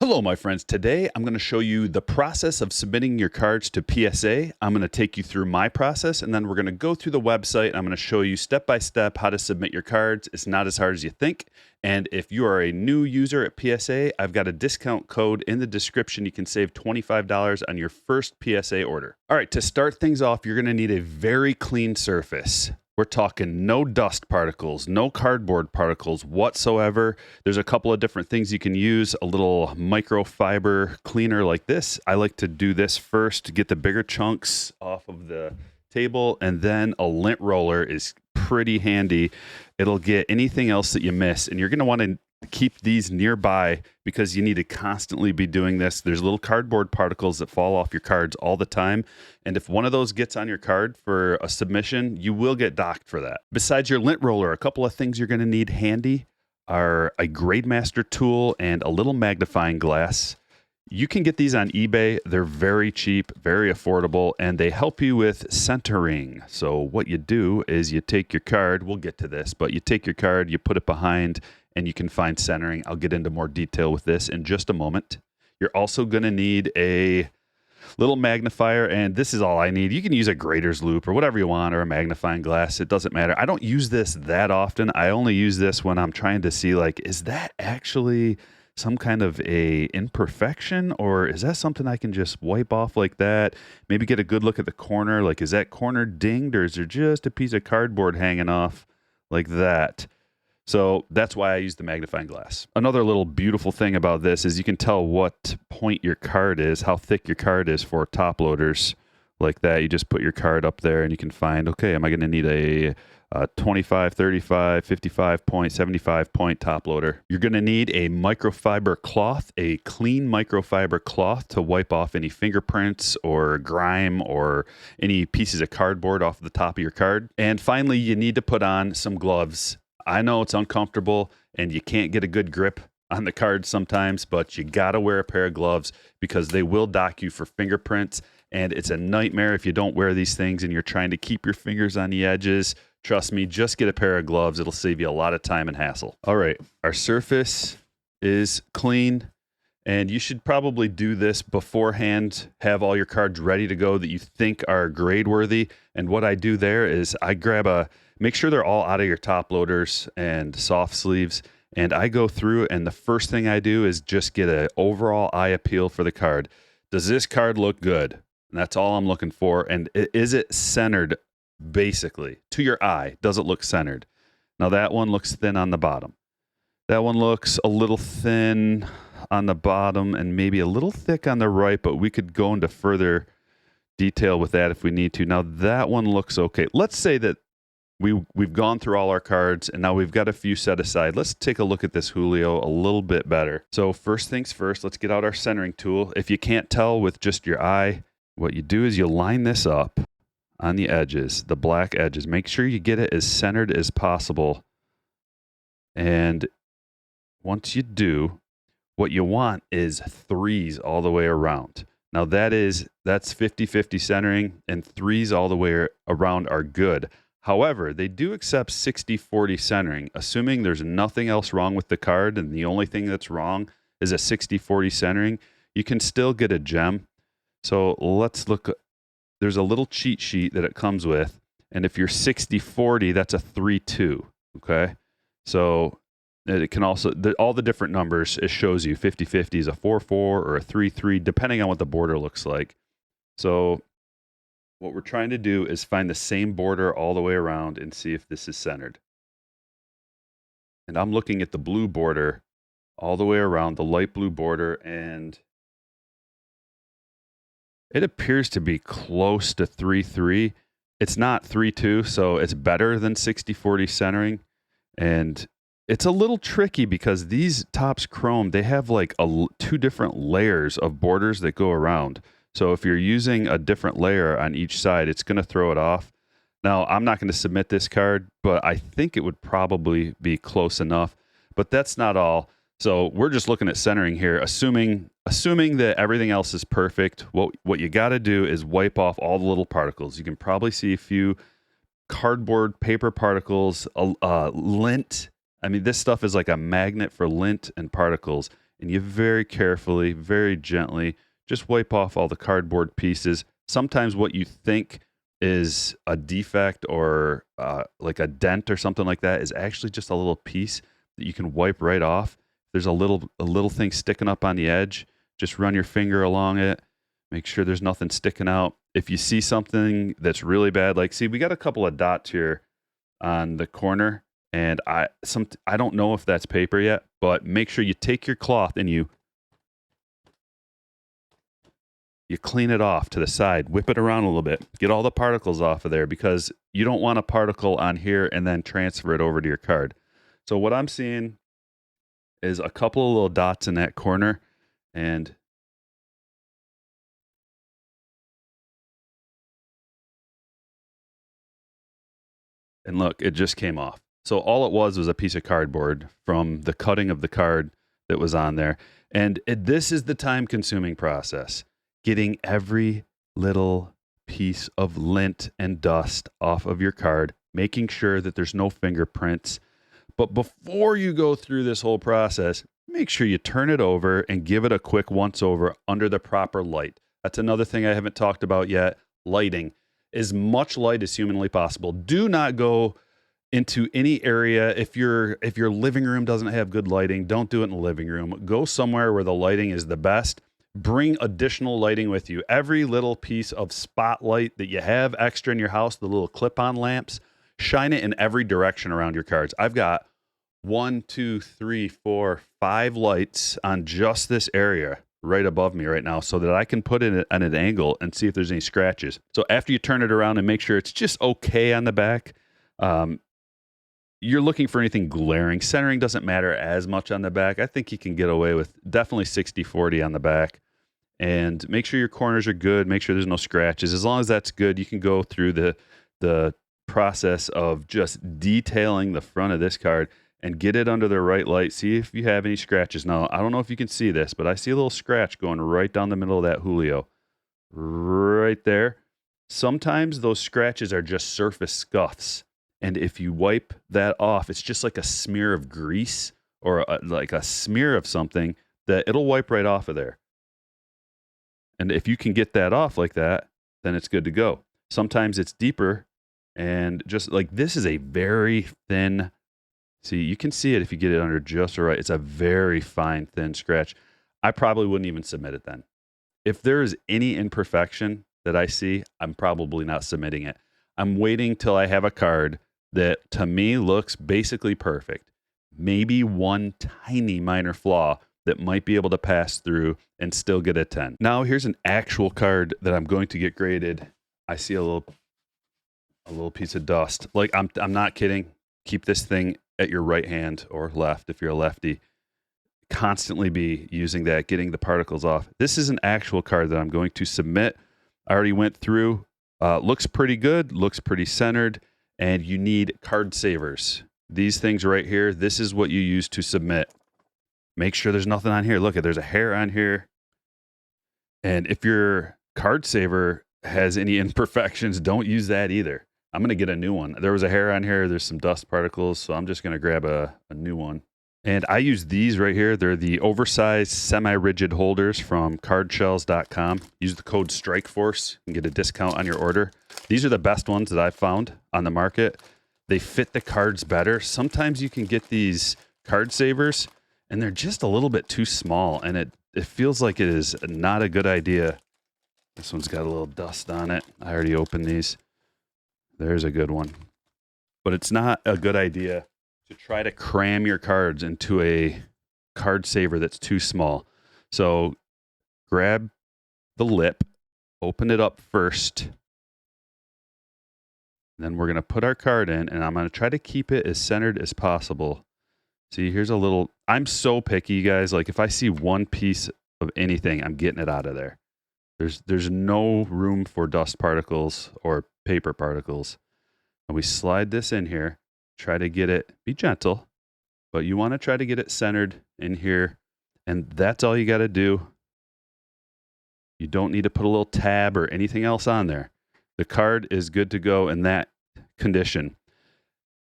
Hello, my friends. Today, I'm going to show you the process of submitting your cards to PSA. I'm going to take you through my process, and then we're going to go through the website. And I'm going to show you step by step how to submit your cards. It's not as hard as you think. And if you are a new user at PSA, I've got a discount code in the description. You can save $25 on your first PSA order. All right, to start things off, you're going to need a very clean surface. We're talking no dust particles, no cardboard particles whatsoever. There's a couple of different things you can use. A little microfiber cleaner like this. I like to do this first to get the bigger chunks off of the table, and then a lint roller is pretty handy. It'll get anything else that you miss, and you're going to want to keep these nearby because you need to constantly be doing this. There's little cardboard particles that fall off your cards all the time. And if one of those gets on your card for a submission, you will get docked for that. Besides your lint roller, a couple of things you're going to need handy are a grade master tool and a little magnifying glass. You can get these on eBay. They're very cheap, very affordable, and they help you with centering. So what you do is you take your card, we'll get to this, but you take your card, you put it behind, and you can find centering. I'll get into more detail with this in just a moment. You're also going to need a little magnifier, and this is all I need. You can use a grader's loop or whatever you want, or a magnifying glass. It doesn't matter. I don't use this that often. I only use this when I'm trying to see, like, is that actually some kind of a imperfection, or is that something I can just wipe off like that? Maybe get a good look at the corner. Like, is that corner dinged, or is there just a piece of cardboard hanging off like that? So that's why I use the magnifying glass. Another little beautiful thing about this is you can tell what point your card is, how thick your card is for top loaders like that. You just put your card up there and you can find, okay, am I going to need a 25, 35, 55 point, 75 point top loader? You're going to need a microfiber cloth, a clean microfiber cloth to wipe off any fingerprints or grime or any pieces of cardboard off the top of your card. And finally, you need to put on some gloves. I know it's uncomfortable and you can't get a good grip on the cards sometimes, but you got to wear a pair of gloves because they will dock you for fingerprints. And it's a nightmare if you don't wear these things and you're trying to keep your fingers on the edges. Trust me, just get a pair of gloves. It'll save you a lot of time and hassle. All right, our surface is clean, and you should probably do this beforehand. Have all your cards ready to go that you think are grade worthy. And what I do there is I grab make sure they're all out of your top loaders and soft sleeves. And I go through, and the first thing I do is just get an overall eye appeal for the card. Does this card look good? And that's all I'm looking for. And is it centered, basically, to your eye? Does it look centered? Now, that one looks thin on the bottom. That one looks a little thin on the bottom and maybe a little thick on the right, but we could go into further detail with that if we need to. Now, that one looks okay. Let's say that we've gone through all our cards and now we've got a few set aside. Let's take a look at this Julio a little bit better. So first things first, let's get out our centering tool. If you can't tell with just your eye, what you do is you line this up on the edges, the black edges. Make sure you get it as centered as possible. And once you do, what you want is threes all the way around. Now that's 50-50 centering, and threes all the way around are good. However, they do accept 60-40 centering, assuming there's nothing else wrong with the card and the only thing that's wrong is a 60-40 centering. You can still get a gem. So let's look. There's a little cheat sheet that it comes with, and if you're 60-40, that's a 3-2, okay? So it can also, all the different numbers, it shows you 50-50 is a 4-4 or a 3-3, depending on what the border looks like. So what we're trying to do is find the same border all the way around and see if this is centered. And I'm looking at the blue border all the way around, the light blue border, and it appears to be close to 3-3. It's not 3-2, so it's better than 60-40 centering. And it's a little tricky because these Topps Chrome, they have like two different layers of borders that go around. So if you're using a different layer on each side, it's going to throw it off. Now, I'm not going to submit this card, but I think it would probably be close enough. But that's not all. So we're just looking at centering here, assuming that everything else is perfect. What you got to do is wipe off all the little particles. You can probably see a few cardboard, paper particles, lint. I mean, this stuff is like a magnet for lint and particles. and you very carefully, very gently, just wipe off all the cardboard pieces. Sometimes what you think is a defect or like a dent or something like that is actually just a little piece that you can wipe right off. There's a little thing sticking up on the edge. Just run your finger along it. Make sure there's nothing sticking out. If you see something that's really bad, like see, we got a couple of dots here on the corner, and I don't know if that's paper yet, but make sure you take your cloth and you clean it off to the side, whip it around a little bit, get all the particles off of there, because you don't want a particle on here and then transfer it over to your card. So what I'm seeing is a couple of little dots in that corner, and look, it just came off. So all it was a piece of cardboard from the cutting of the card that was on there. And this is the time-consuming process, getting every little piece of lint and dust off of your card, making sure that there's no fingerprints. But before you go through this whole process, make sure you turn it over and give it a quick once-over under the proper light. That's another thing I haven't talked about yet, lighting. As much light as humanly possible. Do not go into any area. If your living room doesn't have good lighting, don't do it in the living room. Go somewhere where the lighting is the best. Bring additional lighting with you. Every little piece of spotlight that you have extra in your house, the little clip-on lamps, shine it in every direction around your cards. I've got 1, 2, 3, 4, 5 lights on just this area right above me right now, so that I can put it at an angle and see if there's any scratches. So after you turn it around and make sure it's just okay on the back, you're looking for anything glaring. Centering doesn't matter as much on the back. I think you can get away with definitely 60-40 on the back. And make sure your corners are good. Make sure there's no scratches. As long as that's good, you can go through the process of just detailing the front of this card and get it under the right light. See if you have any scratches. Now, I don't know if you can see this, but I see a little scratch going right down the middle of that Julio. Right there. Sometimes those scratches are just surface scuffs. And if you wipe that off, it's just like a smear of grease or like a smear of something that it'll wipe right off of there. And if you can get that off like that, then it's good to go. Sometimes it's deeper, and just like this is a very thin. See, you can see it if you get it under just right. It's a very fine, thin scratch. I probably wouldn't even submit it then. If there is any imperfection that I see, I'm probably not submitting it. I'm waiting till I have a card that, to me, looks basically perfect. Maybe one tiny minor flaw that might be able to pass through and still get a 10. Now, here's an actual card that I'm going to get graded. I see a little piece of dust. Like, I'm not kidding. Keep this thing at your right hand or left if you're a lefty. Constantly be using that, getting the particles off. This is an actual card that I'm going to submit. I already went through. Looks pretty good, looks pretty centered, and you need card savers. These things right here, this is what you use to submit. Make sure there's nothing on here. Look, there's a hair on here. And if your card saver has any imperfections, don't use that either. I'm going to get a new one. There was a hair on here. There's some dust particles, so I'm just going to grab a new one. And I use these right here. They're the oversized semi-rigid holders from cardshells.com. Use the code STRIKEFORCE and get a discount on your order. These are the best ones that I've found on the market. They fit the cards better. Sometimes you can get these card savers, and they're just a little bit too small, and it feels like it is not a good idea. This one's got a little dust on it. I already opened these. There's a good one. But it's not a good idea to try to cram your cards into a card saver that's too small. So grab the lip, open it up first. Then we're going to put our card in, and I'm going to try to keep it as centered as possible. See, here's a little, I'm so picky, you guys. Like if I see one piece of anything, I'm getting it out of there. There's no room for dust particles or paper particles. And we slide this in here, try to get it, be gentle, but you want to try to get it centered in here. And that's all you got to do. You don't need to put a little tab or anything else on there. The card is good to go in that condition.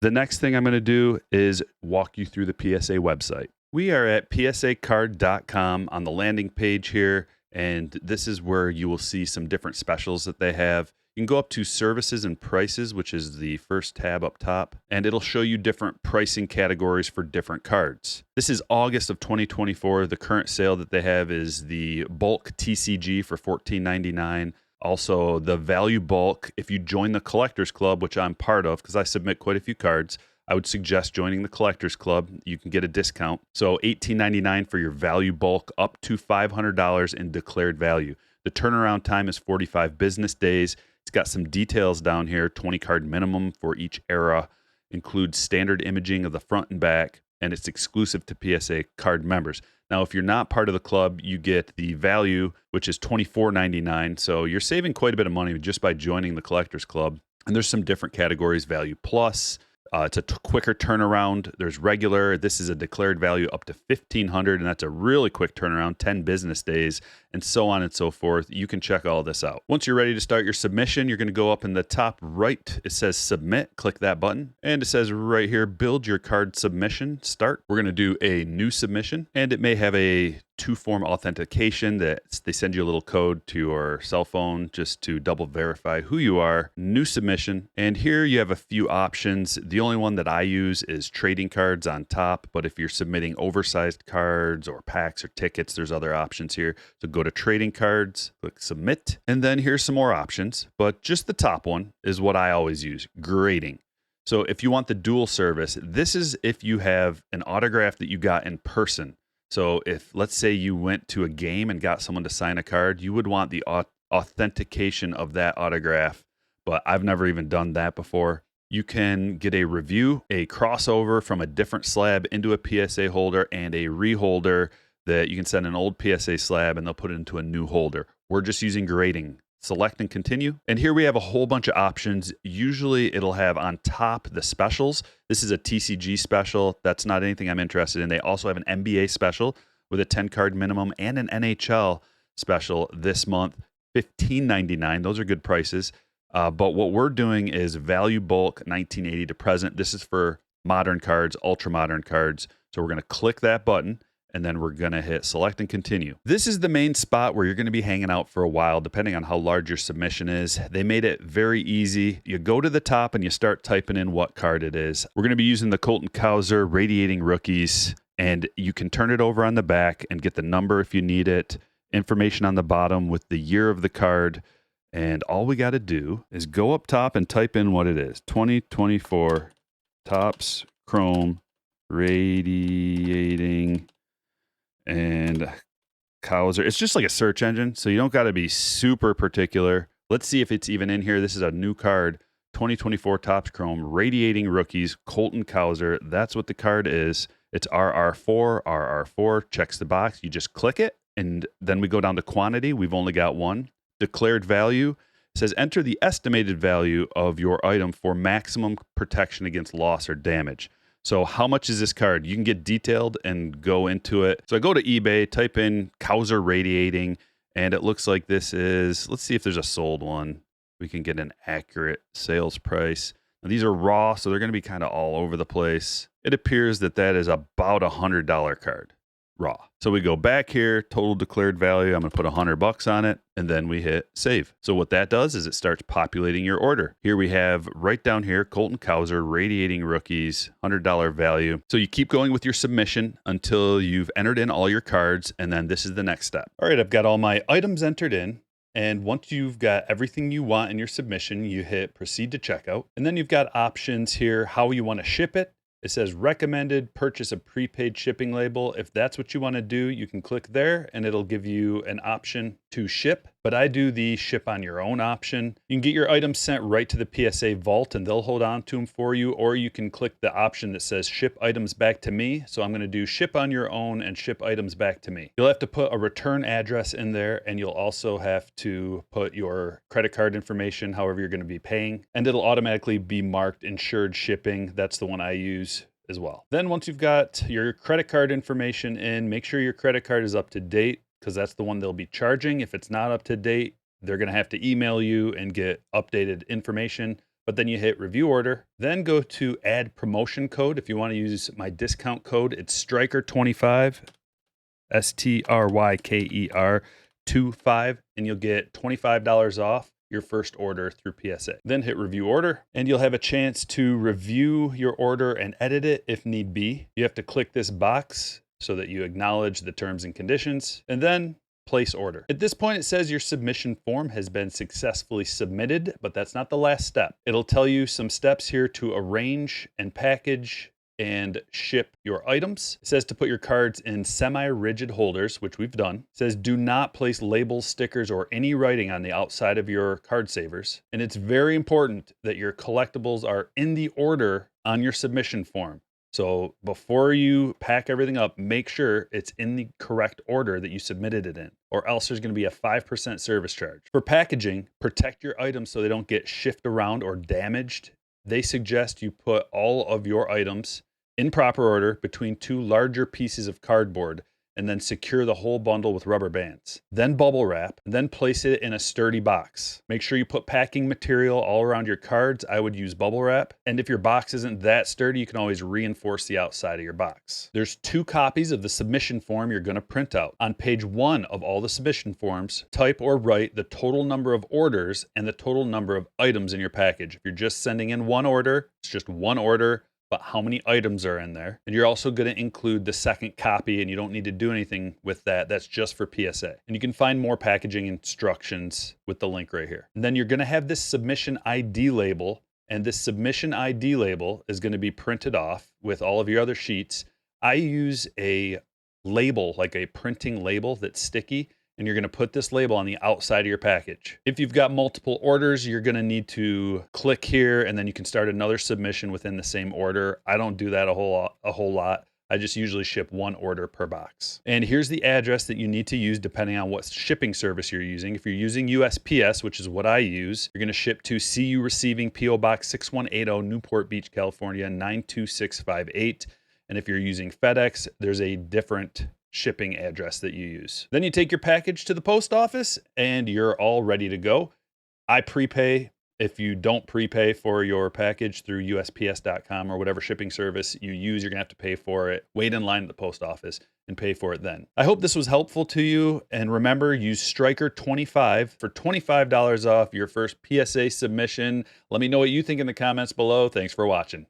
The next thing I'm going to do is walk you through the PSA website. We are at psacard.com on the landing page here, and this is where you will see some different specials that they have. You can go up to services and prices, which is the first tab up top, and it'll show you different pricing categories for different cards. This is August of 2024. The current sale that they have is the bulk TCG for $14.99. Also, the value bulk, if you join the Collectors Club, which I'm part of because I submit quite a few cards, I would suggest joining the Collectors Club. You can get a discount. So $18.99 for your value bulk, up to $500 in declared value. The turnaround time is 45 business days. It's got some details down here, 20 card minimum for each era, includes standard imaging of the front and back, and it's exclusive to PSA card members. Now, if you're not part of the club, you get the value, which is $24.99. So you're saving quite a bit of money just by joining the Collectors Club. And there's some different categories, value plus. It's a quicker turnaround. There's regular. This is a declared value up to $1,500, and that's a really quick turnaround, 10 business days, and so on and so forth. You can check all this out. Once you're ready to start your submission, you're going to go up in the top right. It says submit. Click that button, and it says right here, build your card submission. Start. We're going to do a new submission, and it may have a two-form authentication that they send you a little code to your cell phone just to double verify who you are. New submission, and here you have a few options. The only one that I use is trading cards on top, but if you're submitting oversized cards or packs or tickets, there's other options here. So go to trading cards, click submit, and then here's some more options, but just the top one is what I always use, grading. So if you want the dual service, this is if you have an autograph that you got in person. So if, let's say you went to a game and got someone to sign a card, you would want the authentication of that autograph, but I've never even done that before. You can get a review, a crossover from a different slab into a PSA holder, and a reholder that you can send an old PSA slab and they'll put it into a new holder. We're just using grading. Select and continue. And here we have a whole bunch of options. Usually it'll have on top the specials. This is a TCG special. That's not anything I'm interested in. They also have an NBA special with a 10 card minimum and an NHL special this month, $15.99. Those are good prices. But what we're doing is value bulk 1980 to present. This is for modern cards, ultra modern cards. So we're going to click that button, and then we're going to hit select and continue. This is the main spot where you're going to be hanging out for a while, depending on how large your submission is. They made it very easy. You go to the top and you start typing in what card it is. We're going to be using the Colton Cowser Radiating Rookies, and you can turn it over on the back and get the number if you need it, information on the bottom with the year of the card, and all we got to do is go up top and type in what it is. 2024 Topps Chrome Radiating and Cowser. It's just like a search engine, so you don't got to be super particular. Let's see if it's even in here. This is a new card, 2024 Topps Chrome Radiating Rookies, Colton Cowser. That's what the card is. It's RR4. RR4 checks the box. You just click it, and then we go down to quantity. We've only got one. Declared value. It says enter the estimated value of your item for maximum protection against loss or damage. So how much is this card? You can get detailed and go into it. So I go to eBay, type in Cowser Radiating, and it looks like this is, let's see if there's a sold one. We can get an accurate sales price. Now these are raw, so they're going to be kind of all over the place. It appears that that is about a $100 card, raw. So we go back here, total declared value. I'm going to put $100 on it, and then we hit save. So what that does is it starts populating your order. Here we have right down here, Colton Cowser Radiating Rookies, $100 value. So you keep going with your submission until you've entered in all your cards, and then this is the next step. All right, I've got all my items entered in. And once you've got everything you want in your submission, you hit proceed to checkout. And then you've got options here, how you want to ship it. It says recommended, purchase a prepaid shipping label. If that's what you want to do, you can click there and it'll give you an option to ship. But I do the ship on your own option. You can get your items sent right to the PSA vault and they'll hold on to them for you, or you can click the option that says ship items back to me. So I'm going to do ship on your own and ship items back to me. You'll have to put a return address in there, and you'll also have to put your credit card information, however you're going to be paying, and it'll automatically be marked insured shipping. That's the one I use as well. Then once you've got your credit card information in, make sure your credit card is up to date, because that's the one they'll be charging. If it's not up to date, they're going to have to email you and get updated information. But then you hit review order, then go to add promotion code. If you want to use my discount code, it's Stryker25, Stryker 25, and you'll get $25 off your first order through PSA. Then hit review order, and you'll have a chance to review your order and edit it if need be. You have to click this box so that you acknowledge the terms and conditions, and then place order. At this point, it says your submission form has been successfully submitted, but that's not the last step. It'll tell you some steps here to arrange and package and ship your items. It says to put your cards in semi-rigid holders, which we've done. It says do not place labels, stickers, or any writing on the outside of your card savers. And it's very important that your collectibles are in the order on your submission form. So before you pack everything up, make sure it's in the correct order that you submitted it in, or else there's going to be a 5% service charge. For packaging, protect your items so they don't get shifted around or damaged. They suggest you put all of your items in proper order between two larger pieces of cardboard and then secure the whole bundle with rubber bands. Then bubble wrap, and then place it in a sturdy box. Make sure you put packing material all around your cards. I would use bubble wrap. And if your box isn't that sturdy, you can always reinforce the outside of your box. There's 2 copies of the submission form you're gonna print out. On page 1 of all the submission forms, type or write the total number of orders and the total number of items in your package. If you're just sending in one order, it's just one order, but how many items are in there. And you're also going to include the second copy, and you don't need to do anything with that. That's just for PSA. And you can find more packaging instructions with the link right here. And then you're going to have this submission ID label, and this submission ID label is going to be printed off with all of your other sheets. I use a label, like a printing label that's sticky, and you're going to put this label on the outside of your package. If you've got multiple orders, you're going to need to click here, and then you can start another submission within the same order. I don't do that a whole lot. I just usually ship one order per box. And here's the address that you need to use depending on what shipping service you're using. If you're using USPS, which is what I use, you're going to ship to CU Receiving, PO Box 6180, Newport Beach, California 92658. And if you're using FedEx, there's a different shipping address that you use. Then you take your package to the post office and you're all ready to go. I prepay. If you don't prepay for your package through USPS.com or whatever shipping service you use, you're gonna have to pay for it. Wait in line at the post office and pay for it then. I hope this was helpful to you. And remember, use Stryker25 for $25 off your first PSA submission. Let me know what you think in the comments below. Thanks for watching.